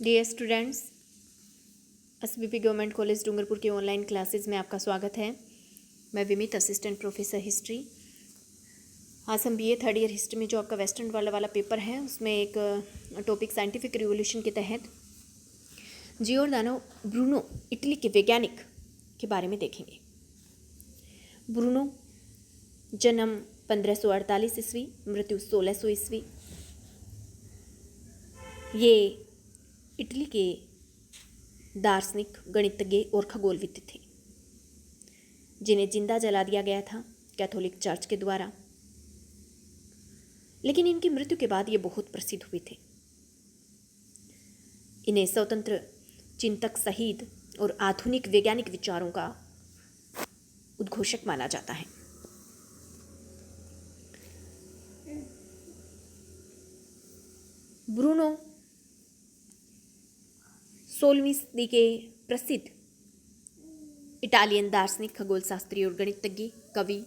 Dear students, SBP government college Dungarpur की online classes में आपका स्वागत है। मैं विमित, असिस्टेंट प्रोफेसर हिस्ट्री। आज हम बीए थर्ड ईयर हिस्ट्री में जो आपका वेस्टर्न वर्ल्ड वाला पेपर है उसमें एक टॉपिक साइंटिफिक रिवोल्यूशन के तहत जियोर्दानो ब्रूनो इटली के वैज्ञानिक के बारे में देखेंगे। ब्रूनो जन्म 1548 ईस्वी, मृत्यु 1600 ईस्वी। ये इटली के दार्शनिक, गणितज्ञ और खगोलविद थे जिन्हें जिंदा जला दिया गया था कैथोलिक चर्च के द्वारा। लेकिन इनकी मृत्यु के बाद ये बहुत प्रसिद्ध हुए थे। इन्हें स्वतंत्र चिंतक, शहीद और आधुनिक वैज्ञानिक विचारों का उद्घोषक माना जाता है। ब्रूनो 16वीं सदी के प्रसिद्ध इटालियन दार्शनिक, खगोलशास्त्री और गणितज्ञ, कवि।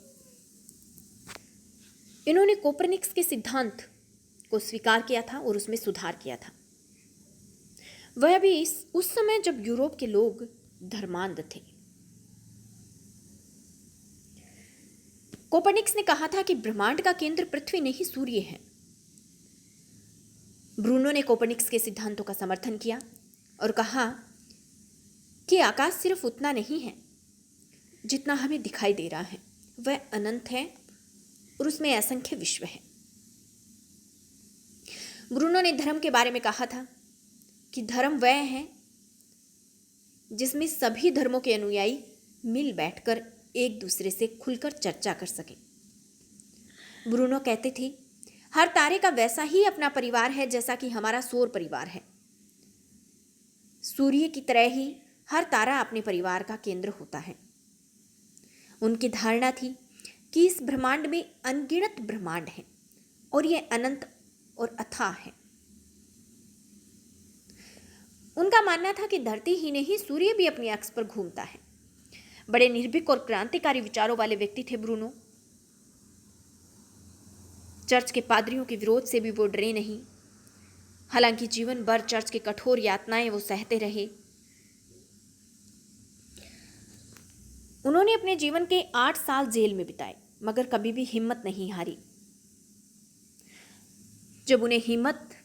इन्होंने कोपरनिकस के सिद्धांत को स्वीकार किया था और उसमें सुधार किया था। वह भी उस समय जब यूरोप के लोग धर्मांध थे। कोपरनिकस ने कहा था कि ब्रह्मांड का केंद्र पृथ्वी नहीं सूर्य है। ब्रूनो ने कोपरनिकस के सिद्धांतों का समर्थन किया और कहा कि आकाश सिर्फ उतना नहीं है जितना हमें दिखाई दे रहा है, वह अनंत है और उसमें असंख्य विश्व है। ब्रूनो ने धर्म के बारे में कहा था कि धर्म वह है जिसमें सभी धर्मों के अनुयायी मिल बैठकर एक दूसरे से खुलकर चर्चा कर सकें। ब्रूनो कहते थे, हर तारे का वैसा ही अपना परिवार है जैसा कि हमारा सौर परिवार है। सूर्य की तरह ही हर तारा अपने परिवार का केंद्र होता है। उनकी धारणा थी कि इस ब्रह्मांड में अनगिनत ब्रह्मांड हैं और यह अनंत और अथाह है। उनका मानना था कि धरती ही नहीं, सूर्य भी अपनी अक्ष पर घूमता है। बड़े निर्भीक और क्रांतिकारी विचारों वाले व्यक्ति थे ब्रूनो। चर्च के पादरियों के विरोध से भी वो डरे नहीं। हालांकि जीवन भर चर्च के कठोर यातनाएं वो सहते रहे। उन्होंने अपने जीवन के 8 साल जेल में बिताए, मगर कभी भी हिम्मत नहीं हारी। जब उन्हें हिम्मत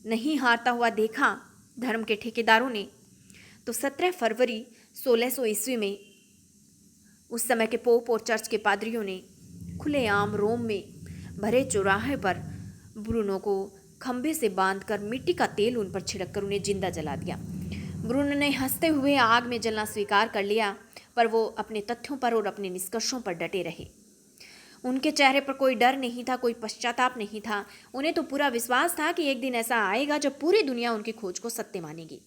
नहीं हारता हुआ देखा धर्म के ठेकेदारों ने, तो 17 फरवरी 1600 ईस्वी में उस समय के पोप और चर्च के पादरियों ने खुलेआम रोम में भरे चौराहे पर ब्रूनो को खंभे से बांधकर मिट्टी का तेल उन पर छिड़ककर उन्हें जिंदा जला दिया। ब्रूनो ने हंसते हुए आग में जलना स्वीकार कर लिया, पर वो अपने तथ्यों पर और अपने निष्कर्षों पर डटे रहे। उनके चेहरे पर कोई डर नहीं था, कोई पश्चाताप नहीं था। उन्हें तो पूरा विश्वास था कि एक दिन ऐसा आएगा जब पूरी दुनिया उनकी खोज को सत्य मानेगी।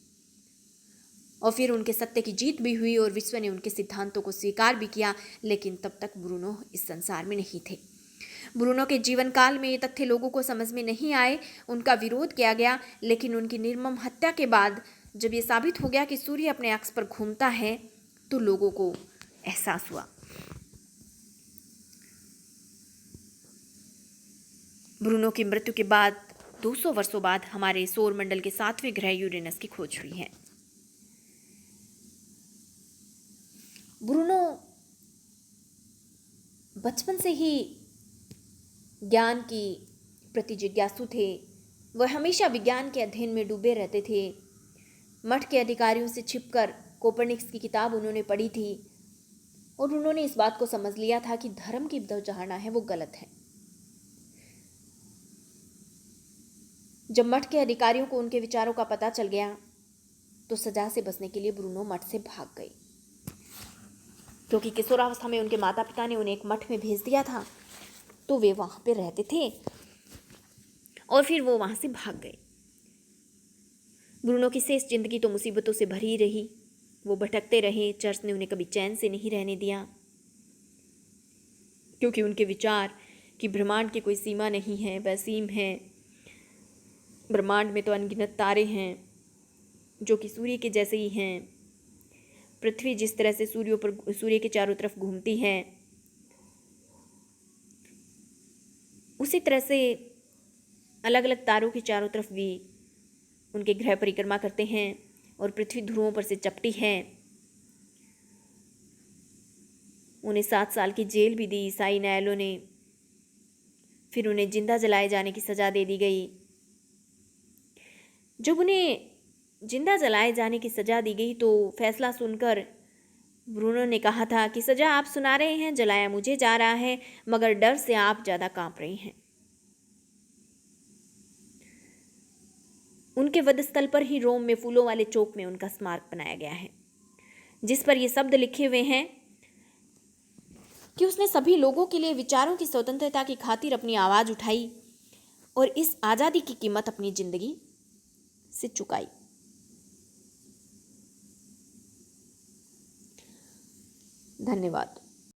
और फिर उनके सत्य की जीत भी हुई और विश्व ने उनके सिद्धांतों को स्वीकार भी किया। लेकिन तब तक ब्रूनो इस संसार में नहीं थे। ब्रूनो के जीवन काल में ये तथ्य लोगों को समझ में नहीं आए। उनका विरोध किया गया, लेकिन उनकी निर्मम हत्या के बाद जब ये साबित हो गया कि सूर्य अपने अक्ष पर घूमता है, तो लोगों को एहसास हुआ। ब्रूनो की मृत्यु के बाद 200 वर्षों बाद हमारे सौर मंडल के 7वें ग्रह यूरेनस की खोज हुई है। ब्रूनो बचपन से ही ज्ञान की प्रति जिज्ञासु थे। वह हमेशा विज्ञान के अध्ययन में डूबे रहते थे। मठ के अधिकारियों से छिपकर कोपरनिकस की किताब उन्होंने पढ़ी थी और उन्होंने इस बात को समझ लिया था कि धर्म की जो धारणा है वो गलत है। जब मठ के अधिकारियों को उनके विचारों का पता चल गया, तो सजा से बचने के लिए ब्रूनो मठ से भाग गए। क्योंकि किशोरावस्था में उनके माता पिता ने उन्हें एक मठ में भेज दिया था, तो वे वहां पे रहते थे और फिर वो वहां से भाग गए। ब्रूनो की शेष जिंदगी तो मुसीबतों से भरी रही। वो भटकते रहे। चर्च ने उन्हें कभी चैन से नहीं रहने दिया, क्योंकि उनके विचार कि ब्रह्मांड की कोई सीमा नहीं है, वह असीम है। ब्रह्मांड में तो अनगिनत तारे हैं जो कि सूर्य के जैसे ही हैं। पृथ्वी जिस तरह से सूर्य के चारों तरफ घूमती है, उसी तरह से अलग अलग तारों के चारों तरफ भी उनके ग्रह परिक्रमा करते हैं और पृथ्वी ध्रुवों पर से चपटी है। उन्हें 7 साल की जेल भी दी ईसाई न्यायालयों ने। फिर उन्हें जिंदा जलाए जाने की सज़ा दे दी गई। जब उन्हें जिंदा जलाए जाने की सज़ा दी गई तो फैसला सुनकर ब्रूनो ने कहा था कि सज़ा आप सुना रहे हैं, जलाया मुझे जा रहा है, मगर डर से आप ज़्यादा कांप रही हैं। उनके वधस्थल पर ही रोम में फूलों वाले चौक में उनका स्मारक बनाया गया है, जिस पर ये शब्द लिखे हुए हैं कि उसने सभी लोगों के लिए विचारों की स्वतंत्रता की खातिर अपनी आवाज़ उठाई और इस आज़ादी की कीमत अपनी जिंदगी से चुकाई। धन्यवाद।